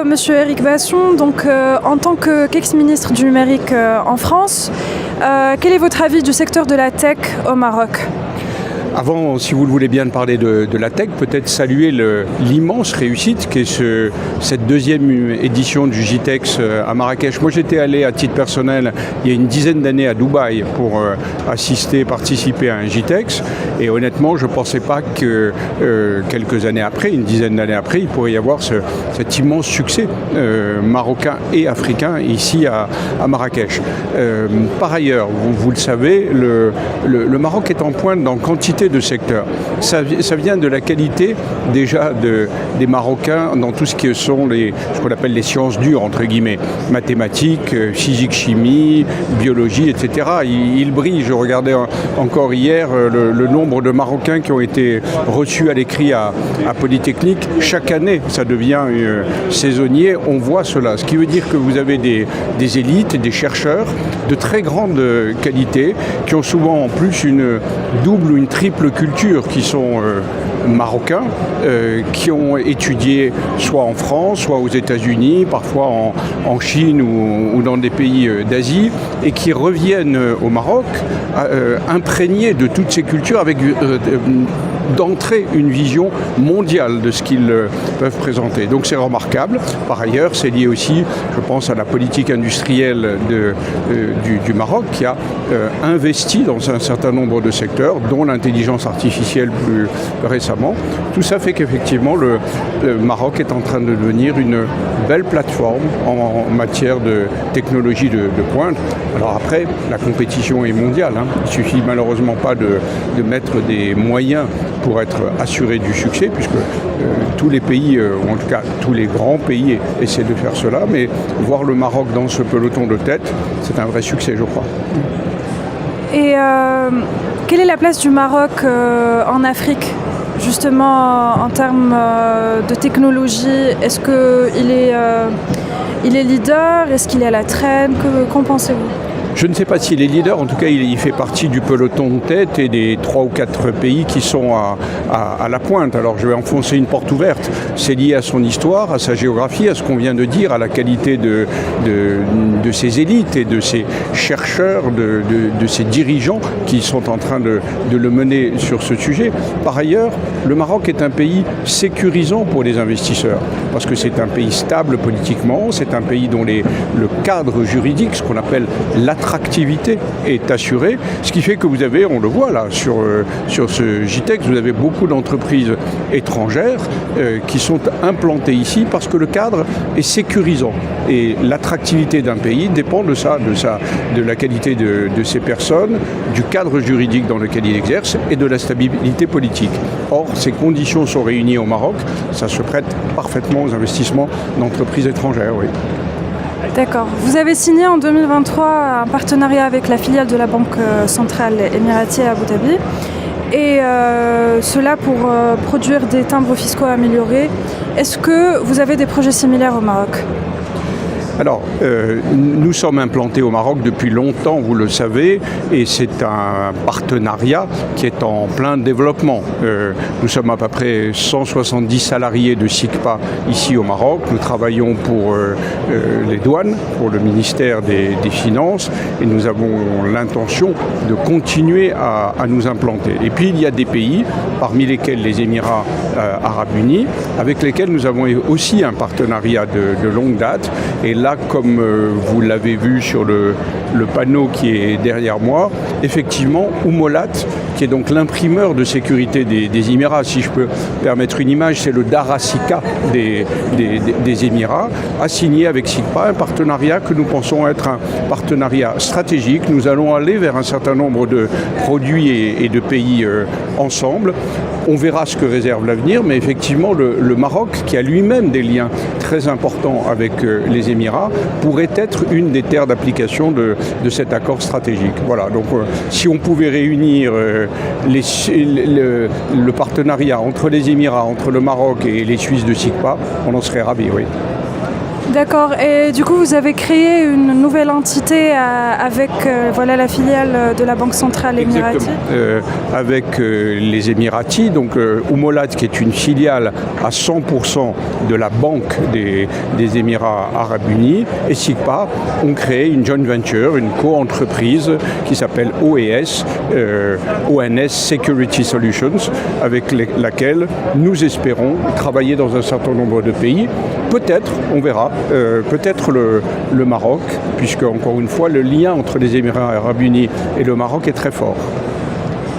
Monsieur Éric Basson. Donc, en tant qu'ex-ministre du numérique en France, quel est votre avis du secteur de la tech au Maroc ? Avant, si vous le voulez bien, de parler de la tech, peut-être saluer l'immense réussite qu'est cette deuxième édition du GITEX à Marrakech. Moi, j'étais allé à titre personnel il y a une dizaine d'années à Dubaï pour participer à un GITEX. Et honnêtement, je ne pensais pas que quelques années après, une dizaine d'années après, il pourrait y avoir cet immense succès marocain et africain ici à Marrakech. Par ailleurs, vous le savez, le Maroc est en pointe dans quantité de secteurs. Ça vient de la qualité déjà des Marocains dans tout ce qui sont ce qu'on appelle les sciences dures, entre guillemets, mathématiques, physique, chimie, biologie, etc. Ils brillent. Je regardais encore hier le nombre de Marocains qui ont été reçus à l'écrit à Polytechnique. Chaque année, ça devient saisonnier. On voit cela. Ce qui veut dire que vous avez des élites, des chercheurs de très grande qualité qui ont souvent en plus une double ou une triple culture, qui sont marocains, qui ont étudié soit en France, soit aux États-Unis, parfois en Chine ou dans des pays d'Asie, et qui reviennent au Maroc imprégnés de toutes ces cultures avec d'entrée une vision mondiale de ce qu'ils peuvent présenter. Donc c'est remarquable. Par ailleurs, c'est lié aussi, je pense, à la politique industrielle du Maroc qui a investi dans un certain nombre de secteurs, dont l'intelligence artificielle plus récemment. Tout ça fait qu'effectivement, le Maroc est en train de devenir une belle plateforme en matière de technologie de pointe. Alors après, la compétition est mondiale. Il ne suffit malheureusement pas de mettre des moyens pour être assuré du succès, puisque tous les pays, ou en tout cas tous les grands pays, essaient de faire cela, mais voir le Maroc dans ce peloton de tête, c'est un vrai succès, je crois. Et quelle est la place du Maroc en Afrique, justement en termes de technologie? Est-ce qu'il est leader? Est-ce qu'il est à la traîne? Qu'en pensez-vous? Je ne sais pas s'il est leader, en tout cas il fait partie du peloton de tête et des 3 ou 4 pays qui sont à la pointe. Alors je vais enfoncer une porte ouverte, c'est lié à son histoire, à sa géographie, à ce qu'on vient de dire, à la qualité de ses élites et de ses chercheurs, de ses dirigeants qui sont en train de le mener sur ce sujet. Par ailleurs, le Maroc est un pays sécurisant pour les investisseurs, parce que c'est un pays stable politiquement, c'est un pays dont le cadre juridique, ce qu'on appelle l'attractivité est assurée, ce qui fait que vous avez, on le voit là sur ce GITEX, vous avez beaucoup d'entreprises étrangères qui sont implantées ici parce que le cadre est sécurisant. Et l'attractivité d'un pays dépend de ça, de la qualité de ces personnes, du cadre juridique dans lequel il exerce et de la stabilité politique. Or, ces conditions sont réunies au Maroc, ça se prête parfaitement aux investissements d'entreprises étrangères, oui. D'accord. Vous avez signé en 2023 un partenariat avec la filiale de la Banque centrale émiratienne à Abu Dhabi, et cela pour produire des timbres fiscaux améliorés. Est-ce que vous avez des projets similaires au Maroc ? Alors, nous sommes implantés au Maroc depuis longtemps, vous le savez, et c'est un partenariat qui est en plein développement. Nous sommes à peu près 170 salariés de SICPA ici au Maroc. Nous travaillons pour les douanes, pour le ministère des Finances, et nous avons l'intention de continuer à nous implanter. Et puis, il y a des pays, parmi lesquels les Émirats arabes unis, avec lesquels nous avons aussi un partenariat de longue date. Et là, comme vous l'avez vu sur le panneau qui est derrière moi, effectivement, Oumolat, qui est donc l'imprimeur de sécurité des Émirats, si je peux permettre une image, c'est le Darasika des Émirats, a signé avec SICPA un partenariat que nous pensons être un partenariat stratégique. Nous allons aller vers un certain nombre de produits et de pays ensemble. On verra ce que réserve l'avenir, mais effectivement, le Maroc, qui a lui-même des liens très importants avec les Émirats, pourrait être une des terres d'application de cet accord stratégique. Voilà, donc si on pouvait réunir le partenariat entre les Émirats, entre le Maroc et les Suisses de SICPA, on en serait ravis, oui. D'accord. Et du coup, vous avez créé une nouvelle entité avec la filiale de la Banque centrale émiratie. Exactement. Avec les Émiratis, donc Oumolat, qui est une filiale à 100% de la Banque des Émirats Arabes Unis, et SICPA ont créé une joint venture, une co-entreprise qui s'appelle OES, ONS Security Solutions, avec laquelle nous espérons travailler dans un certain nombre de pays. Peut-être, on verra, peut-être le Maroc, puisque encore une fois, le lien entre les Émirats Arabes Unis et le Maroc est très fort.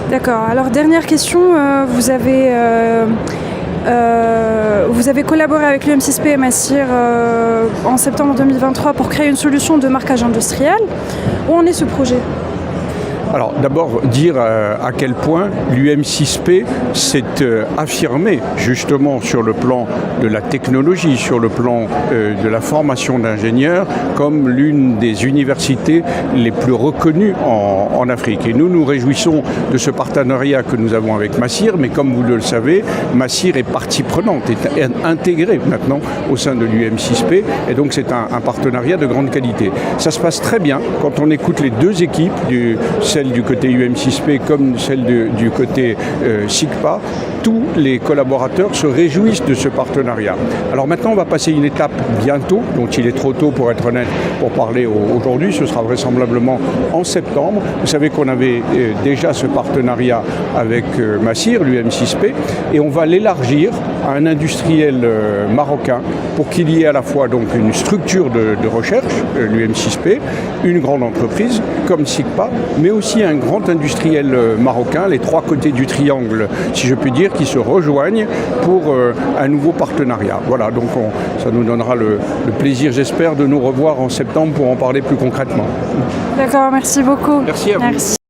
D'accord. Alors, dernière question, vous avez collaboré avec l'UM6P et Massir en septembre 2023 pour créer une solution de marquage industriel. Où en est ce projet ? Alors d'abord dire à quel point l'UM6P s'est affirmé justement sur le plan de la technologie, sur le plan de la formation d'ingénieurs comme l'une des universités les plus reconnues en Afrique. Et nous nous réjouissons de ce partenariat que nous avons avec Massir, mais comme vous le savez, Massir est partie prenante, est intégrée maintenant au sein de l'UM6P, et donc c'est un partenariat de grande qualité. Ça se passe très bien quand on écoute les deux équipes, celle du côté UM6P comme celle du côté SICPA. Tous les collaborateurs se réjouissent de ce partenariat. Alors maintenant, on va passer une étape bientôt, dont il est trop tôt pour être honnête pour parler aujourd'hui. Ce sera vraisemblablement en septembre. Vous savez qu'on avait déjà ce partenariat avec Massir, l'UM6P, et on va l'élargir à un industriel marocain pour qu'il y ait à la fois donc une structure de recherche, l'UM6P, une grande entreprise comme SICPA, mais aussi un grand industriel marocain, les trois côtés du triangle, si je puis dire, qui se rejoignent pour un nouveau partenariat. Voilà, donc ça nous donnera le plaisir, j'espère, de nous revoir en septembre pour en parler plus concrètement. D'accord, merci beaucoup. Merci à vous. Merci.